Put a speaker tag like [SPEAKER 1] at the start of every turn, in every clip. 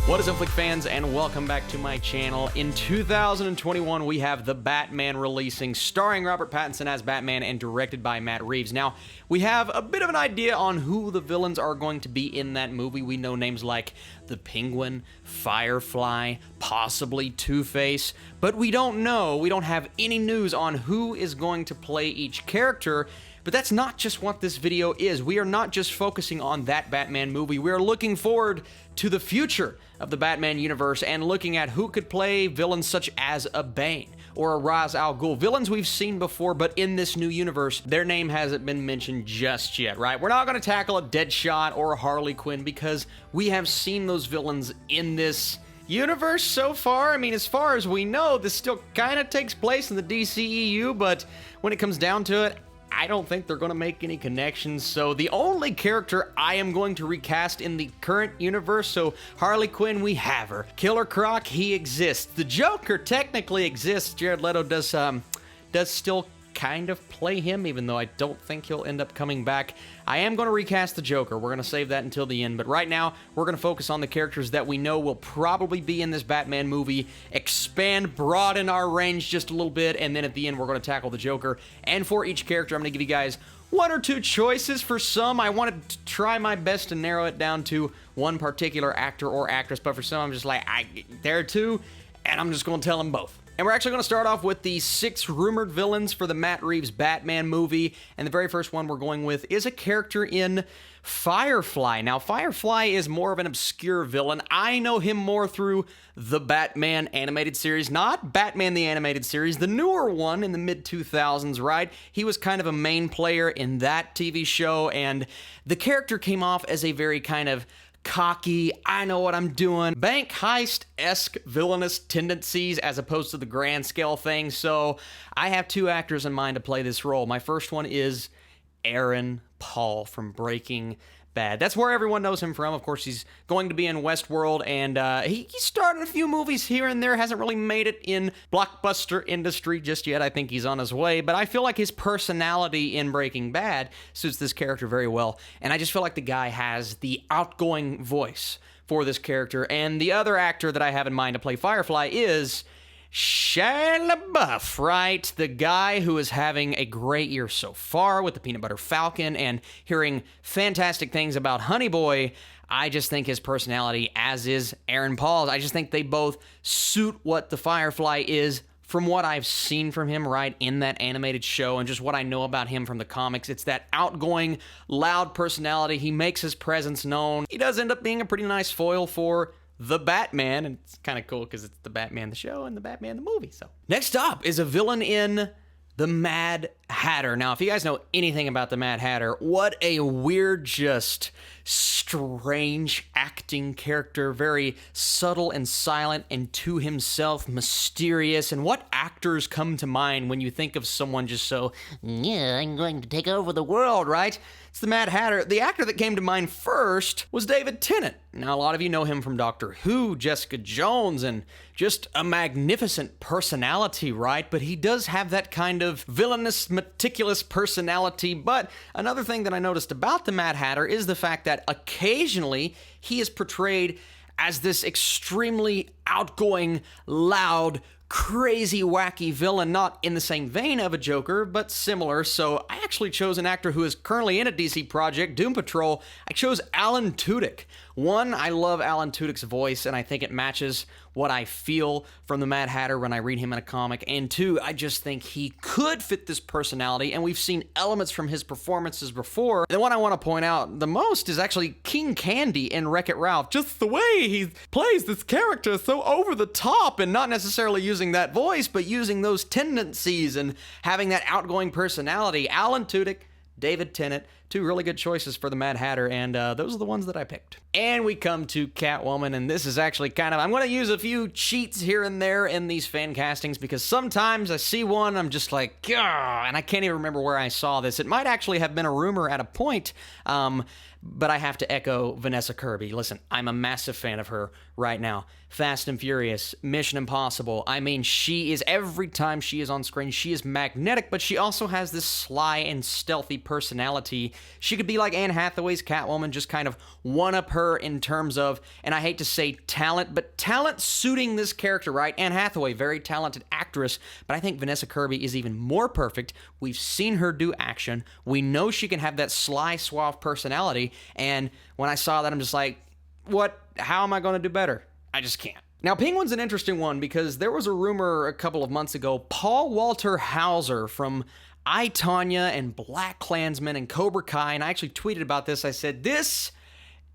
[SPEAKER 1] What is up, Flick fans, and welcome back to my channel. In 2021, we have The Batman releasing, starring Robert Pattinson as Batman and directed by Matt Reeves. Now, we have a bit of an idea on who the villains are going to be in that movie. We know names like the Penguin, Firefly, possibly Two-Face, but we don't know. We don't have any news on who is going to play each character. But that's not just what this video is. We are not just focusing on that Batman movie. We are looking forward to the future of the Batman universe and looking at who could play villains such as a Bane or a Ras al Ghul. Villains we've seen before, but in this new universe, their name hasn't been mentioned just yet, right? We're not going to tackle a Deadshot or a Harley Quinn because we have seen those villains in this universe so far. I mean, as far as we know, this still kind of takes place in the DCEU, but when it comes down to it, I don't think they're going to make any connections. So the only character I am going to recast in the current universe, so Harley Quinn, we have her. Killer Croc, he exists. The Joker technically exists. Jared Leto does still kind of play him, even though I don't think he'll end up coming back. I am going to recast the Joker. We're going to save that until the end, but right now we're going to focus on the characters that we know will probably be in this Batman movie, expand, broaden our range just a little bit, and then at the end we're going to tackle the Joker. And for each character, I'm going to give you guys one or two choices. For some, I wanted to try my best to narrow it down to one particular actor or actress, but for some, I'm just like, there are two, and I'm just going to tell them both. And we're actually going to start off with the 6 rumored villains for the Matt Reeves Batman movie. And the very first one we're going with is a character in Firefly. Now, Firefly is more of an obscure villain. I know him more through the Batman animated series, not Batman the Animated Series, the newer one in the mid-2000s, right? He was kind of a main player in that TV show, and the character came off as a very kind of cocky, I know what I'm doing, bank heist-esque villainous tendencies as opposed to the grand scale thing. So I have 2 actors in mind to play this role. My first one is Aaron Paul from Breaking Bad. That's where everyone knows him from. Of course, he's going to be in Westworld, and he started a few movies here and there, hasn't really made it in blockbuster industry just yet. I think he's on his way, but I feel like his personality in Breaking Bad suits this character very well, and I just feel like the guy has the outgoing voice for this character. And the other actor that I have in mind to play Firefly is Shia LaBeouf, right? The guy who is having a great year so far with the Peanut Butter Falcon and hearing fantastic things about Honey Boy. I just think his personality, as is Aaron Paul's, I just think they both suit what the Firefly is from what I've seen from him, right, in that animated show and just what I know about him from the comics. It's that outgoing, loud personality. He makes his presence known. He does end up being a pretty nice foil for the Batman, and it's kind of cool because it's the Batman the show and the Batman the movie. So next up is a villain in the Mad Hatter. Now, if you guys know anything about the Mad Hatter, what a weird, just strange acting character, very subtle and silent and to himself, mysterious. And what actors come to mind when you think of someone just so, yeah, I'm going to take over the world, right? It's the Mad Hatter. The actor that came to mind first was David Tennant. Now, a lot of you know him from Doctor Who, Jessica Jones, and just a magnificent personality, right? But he does have that kind of villainous, meticulous personality. But another thing that I noticed about the Mad Hatter is the fact that occasionally he is portrayed as this extremely outgoing, loud, crazy, wacky villain, not in the same vein of a Joker, but similar. So I actually chose an actor who is currently in a DC project, Doom Patrol. I chose Alan Tudyk. One, I love Alan Tudyk's voice, and I think it matches what I feel from the Mad Hatter when I read him in a comic. And 2, I just think he could fit this personality, and we've seen elements from his performances before. The one I want to point out the most is actually King Candy in Wreck-It Ralph. Just the way he plays this character so over the top, and not necessarily using that voice, but using those tendencies and having that outgoing personality. Alan Tudyk, David Tennant, 2 really good choices for the Mad Hatter, and those are the ones that I picked. And we come to Catwoman, and this is actually kind of, I'm going to use a few cheats here and there in these fan castings, because sometimes I see one, I'm just like, gah, and I can't even remember where I saw this. It might actually have been a rumor at a point, but I have to echo Vanessa Kirby. Listen, I'm a massive fan of her right now. Fast and Furious, Mission Impossible. I mean, she is, every time she is on screen, she is magnetic, but she also has this sly and stealthy personality She could be like Anne Hathaway's Catwoman, just kind of one-up her in terms of, and I hate to say talent, but talent suiting this character, right? Anne Hathaway, very talented actress, but I think Vanessa Kirby is even more perfect. We've seen her do action. We know she can have that sly, suave personality, and when I saw that, I'm just like, what? How am I going to do better? I just can't. Now, Penguin's an interesting one because there was a rumor a couple of months ago, Paul Walter Hauser from I, Tonya and Black Klansman and Cobra Kai, and I actually tweeted about this. I said, this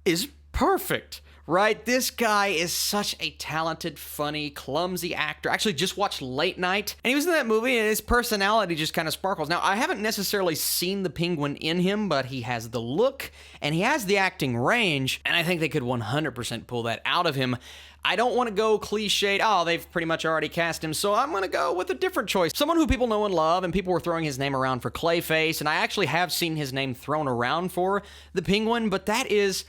[SPEAKER 1] is perfect, right? This guy is such a talented, funny, clumsy actor. I actually just watched Late Night, and he was in that movie, and his personality just kind of sparkles. Now, I haven't necessarily seen the Penguin in him, but he has the look, and he has the acting range, and I think they could 100% pull that out of him. I don't want to go cliched, oh, they've pretty much already cast him, so I'm going to go with a different choice. Someone who people know and love, and people were throwing his name around for Clayface, and I actually have seen his name thrown around for the Penguin, but that is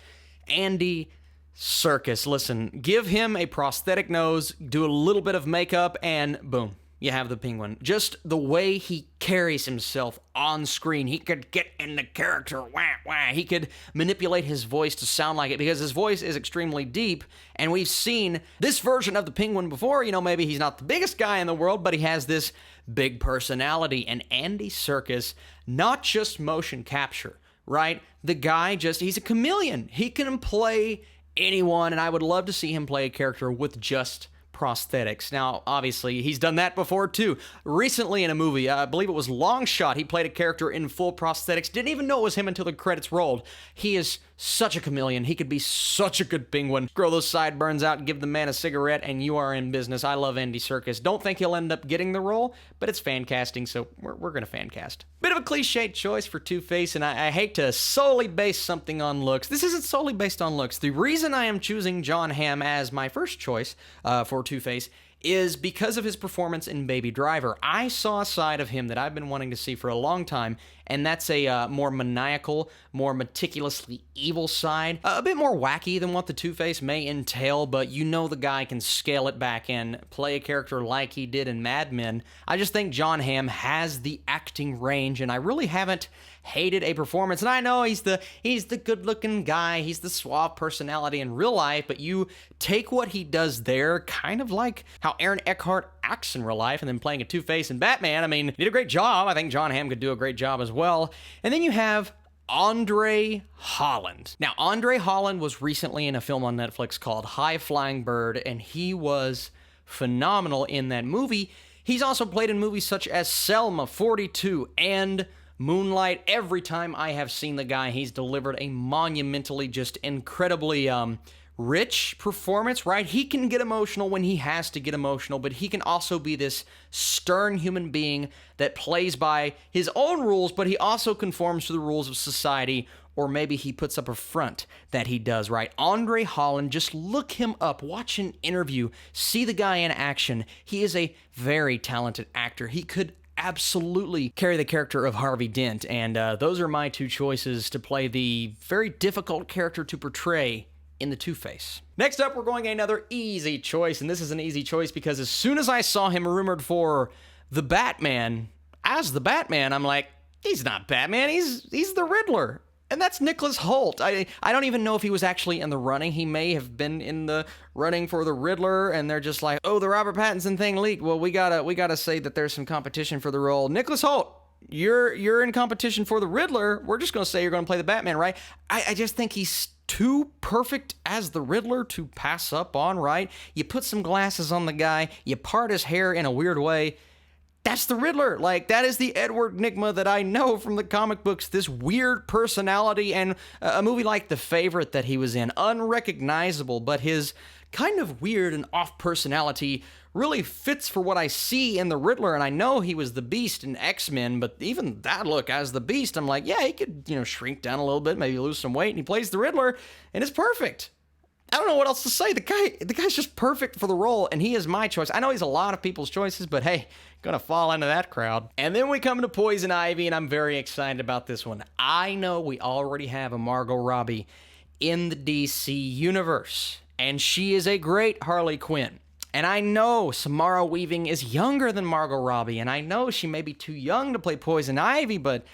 [SPEAKER 1] Andy Serkis. Listen, give him a prosthetic nose, do a little bit of makeup, and boom, you have the Penguin. Just the way he carries himself on screen. He could get in the character, wah, wah. He could manipulate his voice to sound like it because his voice is extremely deep, and we've seen this version of the Penguin before. You know, maybe he's not the biggest guy in the world, but he has this big personality, and Andy Serkis, not just motion capture, right? The guy he's a chameleon. He can play anyone, and I would love to see him play a character with just prosthetics. Now, obviously, he's done that before, too. Recently in a movie, I believe it was Long Shot, he played a character in full prosthetics. Didn't even know it was him until the credits rolled. He is such a chameleon. He could be such a good Penguin. Grow those sideburns out and give the man a cigarette, and you are in business. I love Andy Serkis. Don't think he'll end up getting the role, but it's fan casting, so we're going to fan cast. Bit of a cliched choice for Two-Face, and I hate to solely base something on looks. This isn't solely based on looks. The reason I am choosing Jon Hamm as my first choice for Two-Face is because of his performance in Baby Driver. I saw a side of him that I've been wanting to see for a long time, and that's a more maniacal, more meticulously evil side. A bit more wacky than what the Two-Face may entail, but you know the guy can scale it back and play a character like he did in Mad Men. I just think Jon Hamm has the acting range, and I really haven't hated a performance. And I know he's the good-looking guy, he's the suave personality in real life, but you take what he does there, kind of like how Aaron Eckhart acts in real life, and then playing a Two-Face in Batman. I mean, he did a great job. I think Jon Hamm could do a great job as well. And then you have Andre Holland. Now, Andre Holland was recently in a film on Netflix called High Flying Bird, and he was phenomenal in that movie. He's also played in movies such as Selma, 42, and Moonlight. Every time I have seen the guy, he's delivered a monumentally, just incredibly rich performance, right? He can get emotional when he has to get emotional, but he can also be this stern human being that plays by his own rules, but he also conforms to the rules of society, or maybe he puts up a front that he does, right? Andre Holland, just look him up, watch an interview, see the guy in action. He is a very talented actor. He could absolutely carry the character of Harvey Dent, and those are my two choices to play the very difficult character to portray in the Two-Face. Next up, we're going another easy choice, and this is an easy choice because as soon as I saw him rumored for the Batman, as the Batman, I'm like, he's not Batman, he's the Riddler. And that's Nicholas Hoult. I don't even know if he was actually in the running. He may have been in the running for the Riddler, and they're just like, oh, the Robert Pattinson thing leaked. Well, we gotta say that there's some competition for the role. Nicholas Hoult, you're in competition for the Riddler. We're just gonna say you're gonna play the Batman, right? I just think he's too perfect as the Riddler to pass up on, right? You put some glasses on the guy, you part his hair in a weird way. That's the Riddler. Like, that is the Edward Nygma that I know from the comic books. This weird personality, and a movie like The Favorite that he was in, unrecognizable, but his kind of weird and off personality really fits for what I see in the Riddler. And I know he was the Beast in X-Men, but even that look as the Beast, I'm like, yeah, he could, shrink down a little bit, maybe lose some weight, and he plays the Riddler, and it's perfect. I don't know what else to say. The guy's just perfect for the role, and he is my choice. I know he's a lot of people's choices, but hey, gonna fall into that crowd. And then we come to Poison Ivy, and I'm very excited about this one. I know we already have a Margot Robbie in the DC universe, and she is a great Harley Quinn. And I know Samara Weaving is younger than Margot Robbie, and I know she may be too young to play Poison Ivy, but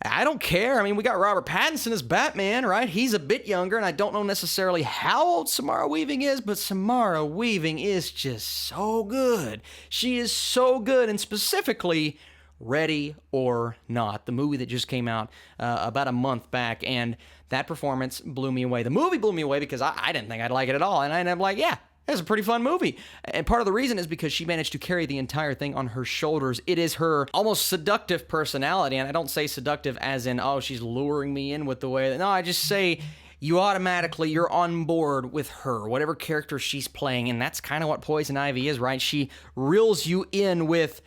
[SPEAKER 1] I don't care. I mean, we got Robert Pattinson as Batman, right? He's a bit younger, and I don't know necessarily how old Samara Weaving is, but Samara Weaving is just so good. She is so good, and specifically Ready or Not, the movie that just came out about a month back, and that performance blew me away. The movie blew me away because I didn't think I'd like it at all, and I'm like, yeah, it's a pretty fun movie. And part of the reason is because she managed to carry the entire thing on her shoulders. It is her almost seductive personality, and I don't say seductive as in, oh, she's luring me in with the way that, no, I just say you're on board with her, whatever character she's playing, and that's kind of what Poison Ivy is, right? She reels you in with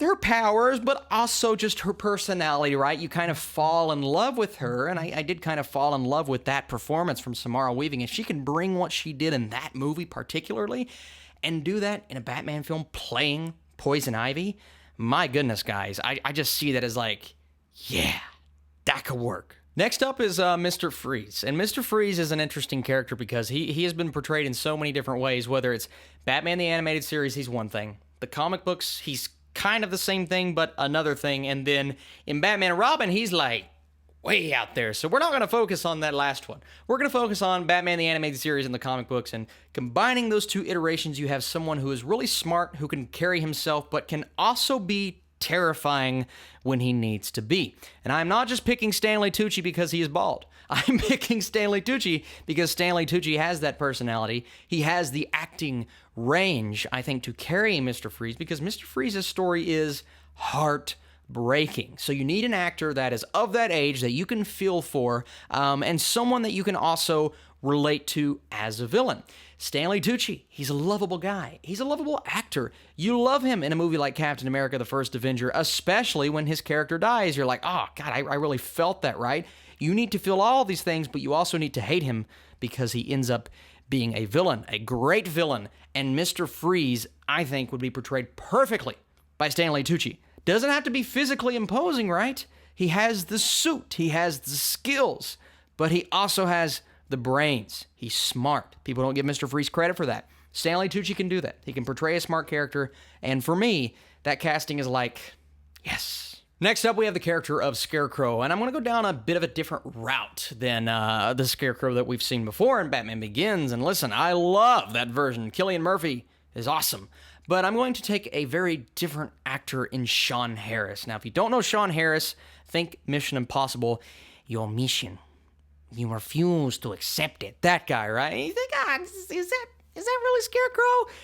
[SPEAKER 1] her powers, but also just her personality, right? You kind of fall in love with her, and I did kind of fall in love with that performance from Samara Weaving. If she can bring what she did in that movie particularly, and do that in a Batman film playing Poison Ivy, my goodness, guys, I just see that as like, yeah, that could work. Next up is Mr. Freeze, and Mr. Freeze is an interesting character because he has been portrayed in so many different ways, whether it's Batman the Animated Series, he's one thing. The comic books, he's kind of the same thing, but another thing. And then in Batman and Robin, he's like way out there. So we're not going to focus on that last one. We're going to focus on Batman the Animated Series and the comic books. And combining those two iterations, you have someone who is really smart, who can carry himself, but can also be terrifying when he needs to be. And I'm not just picking Stanley Tucci because he is bald. I'm picking Stanley Tucci because Stanley Tucci has that personality. He has the acting range, I think, to carry Mr. Freeze, because Mr. Freeze's story is heartbreaking. So you need an actor that is of that age that you can feel for, and someone that you can also relate to as a villain. Stanley Tucci, he's a lovable guy. He's a lovable actor. You love him in a movie like Captain America, The First Avenger, especially when his character dies. You're like, oh, God, I really felt that, right? You need to feel all these things, but you also need to hate him because he ends up being a villain, a great villain. And Mr. Freeze, I think, would be portrayed perfectly by Stanley Tucci. Doesn't have to be physically imposing, right? He has the suit, he has the skills, but he also has the brains. He's smart. People don't give Mr. Freeze credit for that. Stanley Tucci can do that. He can portray a smart character, and for me, that casting is like, yes. Next up, we have the character of Scarecrow, and I'm going to go down a bit of a different route than the Scarecrow that we've seen before in Batman Begins. And listen, I love that version. Cillian Murphy is awesome. But I'm going to take a very different actor in Sean Harris. Now, if you don't know Sean Harris, think Mission Impossible. Your mission. You refuse to accept it. That guy, right? And you think, is that really Scarecrow?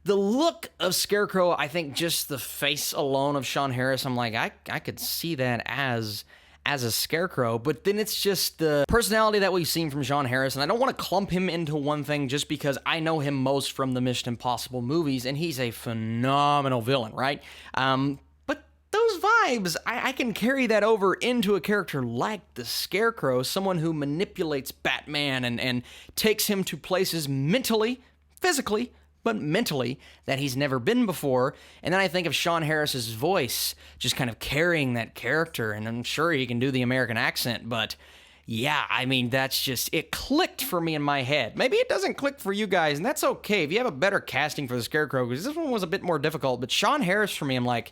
[SPEAKER 1] The look of Scarecrow, I think just the face alone of Sean Harris, I'm like, I could see that as a Scarecrow, but then it's just the personality that we've seen from Sean Harris, and I don't want to clump him into one thing just because I know him most from the Mission Impossible movies, and he's a phenomenal villain, right? But those vibes, I can carry that over into a character like the Scarecrow, someone who manipulates Batman and takes him to places mentally, physically, but mentally, that he's never been before. And then I think of Sean Harris's voice just kind of carrying that character, and I'm sure he can do the American accent, but yeah, I mean, that's just, it clicked for me in my head. Maybe it doesn't click for you guys, and that's okay. If you have a better casting for the Scarecrow, because this one was a bit more difficult, but Sean Harris for me, I'm like,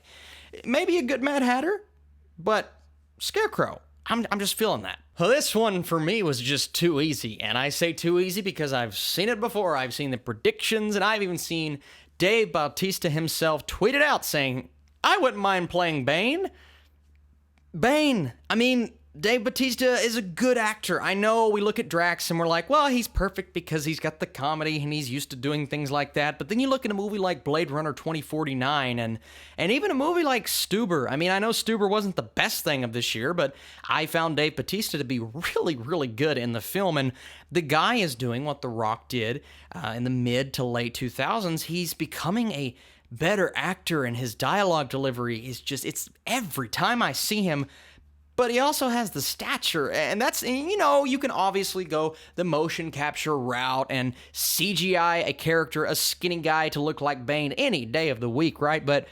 [SPEAKER 1] maybe a good Mad Hatter, but Scarecrow, I'm just feeling that. Well, this one for me was just too easy, and I say too easy because I've seen it before. I've seen the predictions, and I've even seen Dave Bautista himself tweet it out saying, I wouldn't mind playing Bane. Bane. I mean, Dave Bautista is a good actor. I know we look at Drax and we're like, well, he's perfect because he's got the comedy and he's used to doing things like that. But then you look at a movie like Blade Runner 2049 and even a movie like Stuber. I mean, I know Stuber wasn't the best thing of this year, but I found Dave Bautista to be really, really good in the film. And the guy is doing what The Rock did in the mid to late 2000s. He's becoming a better actor, and his dialogue delivery is just, it's every time I see him. But he also has the stature, and that's, you know, you can obviously go the motion capture route and CGI a character, a skinny guy, to look like Bane any day of the week, right? But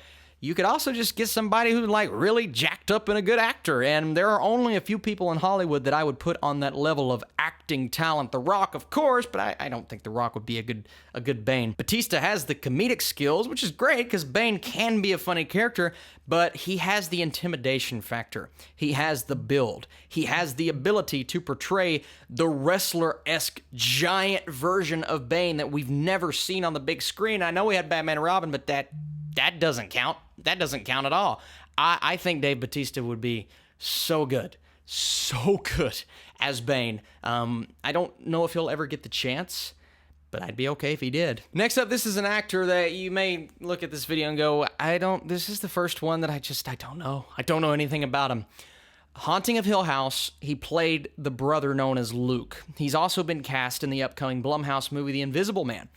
[SPEAKER 1] You could also just get somebody who's like really jacked up and a good actor. And there are only a few people in Hollywood that I would put on that level of acting talent. The Rock, of course, but I don't think The Rock would be a good Bane. Batista has the comedic skills, which is great because Bane can be a funny character, but he has the intimidation factor. He has the build. He has the ability to portray the wrestler-esque giant version of Bane that we've never seen on the big screen. I know we had Batman and Robin, but that doesn't count. That doesn't count at all. I think Dave Bautista would be so good as Bane. I don't know if he'll ever get the chance, but I'd be okay if he did. Next up, this is an actor that you may look at this video and go, this is the first one that I don't know. I don't know anything about him. Haunting of Hill House, he played the brother known as Luke. He's also been cast in the upcoming Blumhouse movie, The Invisible Man.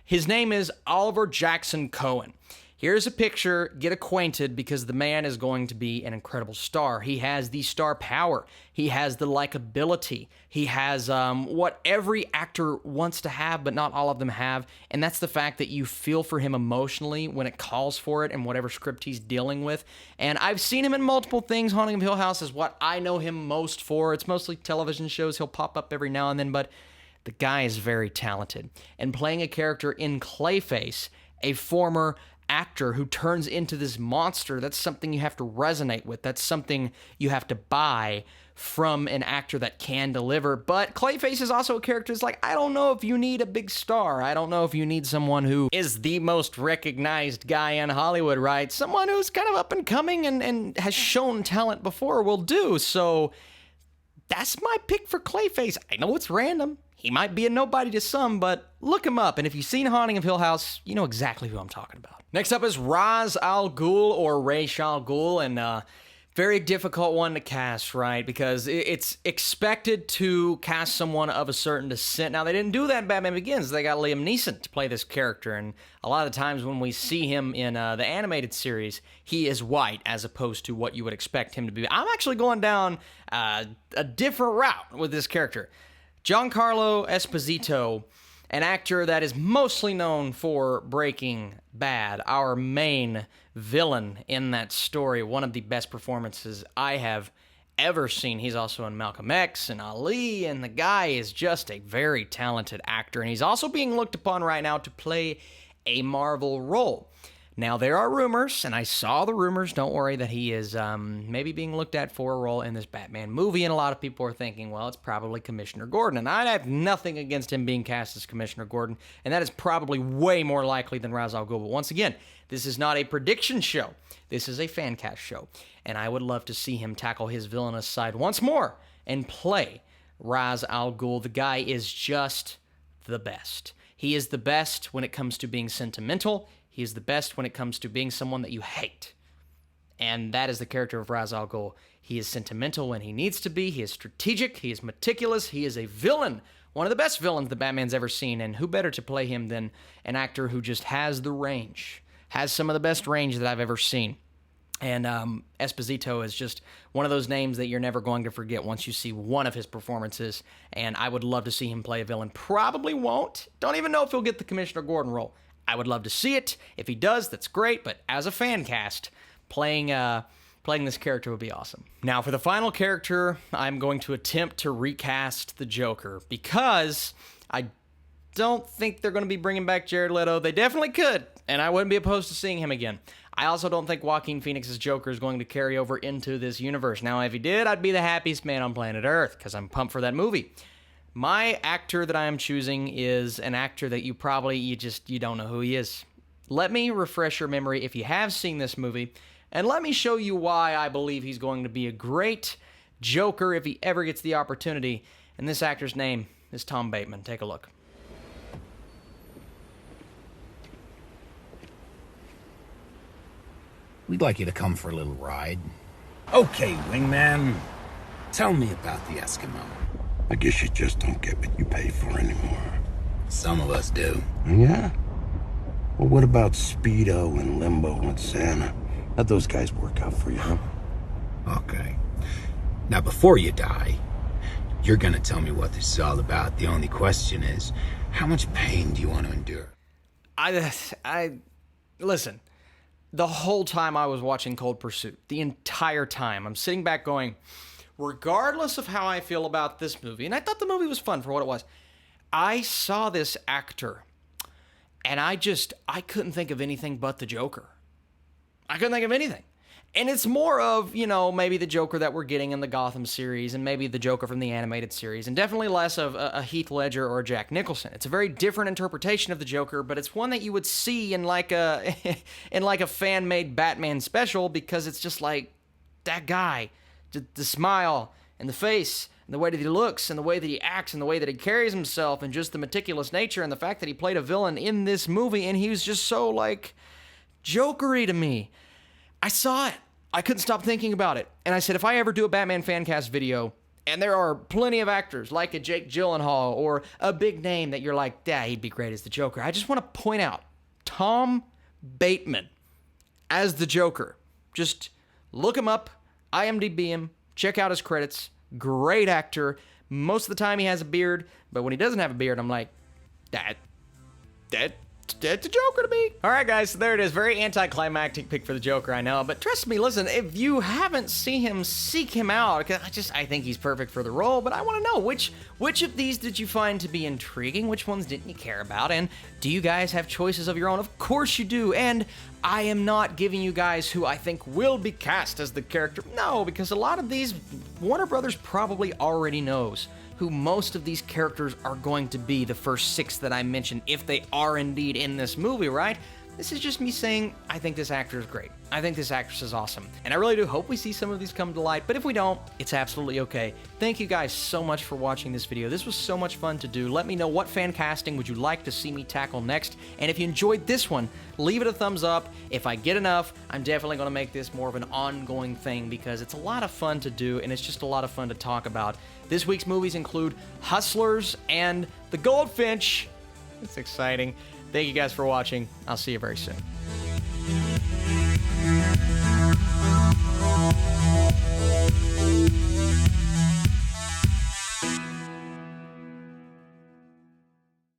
[SPEAKER 1] His name is Oliver Jackson Cohen. Here's a picture, get acquainted, because the man is going to be an incredible star. He has the star power. He has the likability. He has what every actor wants to have, but not all of them have, and that's the fact that you feel for him emotionally when it calls for it and whatever script he's dealing with. And I've seen him in multiple things. Haunting of Hill House is what I know him most for. It's mostly television shows. He'll pop up every now and then, but the guy is very talented. And playing a character in Clayface, a former actor who turns into this monster, that's something you have to resonate with. That's something you have to buy from an actor that can deliver. But Clayface is also a character that's like, I don't know if you need a big star. I don't know if you need someone who is the most recognized guy in Hollywood, right? Someone who's kind of up and coming and has shown talent before will do. So that's my pick for Clayface. I know it's random. He might be a nobody to some, but look him up. And if you've seen Haunting of Hill House, you know exactly who I'm talking about. Next up is Ras al Ghul, or Ras al Ghul, and very difficult one to cast, right? Because it's expected to cast someone of a certain descent. Now, they didn't do that in Batman Begins. They got Liam Neeson to play this character, and a lot of the times when we see him in the animated series, he is white as opposed to what you would expect him to be. I'm actually going down a different route with this character. Giancarlo Esposito, an actor that is mostly known for Breaking Bad, our main villain in that story, one of the best performances I have ever seen. He's also in Malcolm X and Ali, and the guy is just a very talented actor, and he's also being looked upon right now to play a Marvel role. Now, there are rumors, and I saw the rumors, don't worry, that he is maybe being looked at for a role in this Batman movie, and a lot of people are thinking, well, it's probably Commissioner Gordon, and I have nothing against him being cast as Commissioner Gordon, and that is probably way more likely than Ras al Ghul. But once again, this is not a prediction show. This is a Fancast show, and I would love to see him tackle his villainous side once more and play Ras al Ghul. The guy is just the best. He is the best when it comes to being sentimental. He is the best when it comes to being someone that you hate. And that is the character of Ras al Ghul. He is sentimental when he needs to be. He is strategic. He is meticulous. He is a villain. One of the best villains that Batman's ever seen. And who better to play him than an actor who just has the range. Has some of the best range that I've ever seen. And Esposito is just one of those names that you're never going to forget once you see one of his performances. And I would love to see him play a villain. Probably won't. Don't even know if he'll get the Commissioner Gordon role. I would love to see it. If he does, that's great. But as a fan cast, playing this character would be awesome. Now, for the final character, I'm going to attempt to recast the Joker because I don't think they're going to be bringing back Jared Leto. They definitely could, and I wouldn't be opposed to seeing him again. I also don't think Joaquin Phoenix's Joker is going to carry over into this universe. Now, if he did, I'd be the happiest man on planet Earth because I'm pumped for that movie. My actor that I am choosing is an actor that you don't know who he is. Let me refresh your memory if you have seen this movie, and let me show you why I believe he's going to be a great Joker if he ever gets the opportunity. And this actor's name is Tom Bateman. Take a look.
[SPEAKER 2] We'd like you to come for a little ride. Okay, wingman. Tell me about the Eskimo.
[SPEAKER 3] I guess you just don't get what you pay for anymore.
[SPEAKER 2] Some of us do.
[SPEAKER 3] Yeah? Well, what about Speedo and Limbo and Santa? How'd those guys work out for you, huh?
[SPEAKER 2] Okay. Now, before you die, you're gonna tell me what this is all about. The only question is, how much pain do you want to endure?
[SPEAKER 1] Listen, the whole time I was watching Cold Pursuit, the entire time, I'm sitting back going, regardless of how I feel about this movie, and I thought the movie was fun for what it was, I saw this actor, and I couldn't think of anything but the Joker. I couldn't think of anything. And it's more of, you know, maybe the Joker that we're getting in the Gotham series and maybe the Joker from the animated series, and definitely less of a Heath Ledger or a Jack Nicholson. It's a very different interpretation of the Joker, but it's one that you would see in like a fan-made Batman special, because it's just like that guy, the smile and the face and the way that he looks and the way that he acts and the way that he carries himself and just the meticulous nature and the fact that he played a villain in this movie and he was just so like Jokery to me. I saw it. I couldn't stop thinking about it. And I said, if I ever do a Batman Fancast video, and there are plenty of actors like a Jake Gyllenhaal or a big name that you're like, yeah, he'd be great as the Joker. I just want to point out Tom Bateman as the Joker. Just look him up, IMDb him, check out his credits. Great actor. Most of the time he has a beard, but when he doesn't have a beard, I'm like, that's the Joker to me. All right, guys, so there it is. Very anticlimactic pick for the Joker, I know. But trust me, listen, if you haven't seen him, seek him out. Because I think he's perfect for the role. But I want to know, which of these did you find to be intriguing? Which ones didn't you care about? And do you guys have choices of your own? Of course you do. And I am not giving you guys who I think will be cast as the character. No, because a lot of these, Warner Brothers probably already knows who most of these characters are going to be, the first 6 that I mentioned, if they are indeed in this movie, right? This is just me saying, I think this actor is great. I think this actress is awesome. And I really do hope we see some of these come to light, but if we don't, it's absolutely okay. Thank you guys so much for watching this video. This was so much fun to do. Let me know what fan casting would you like to see me tackle next, and if you enjoyed this one, leave it a thumbs up. If I get enough, I'm definitely going to make this more of an ongoing thing, because it's a lot of fun to do, and it's just a lot of fun to talk about. This week's movies include Hustlers and The Goldfinch. It's exciting. Thank you guys for watching. I'll see you very soon.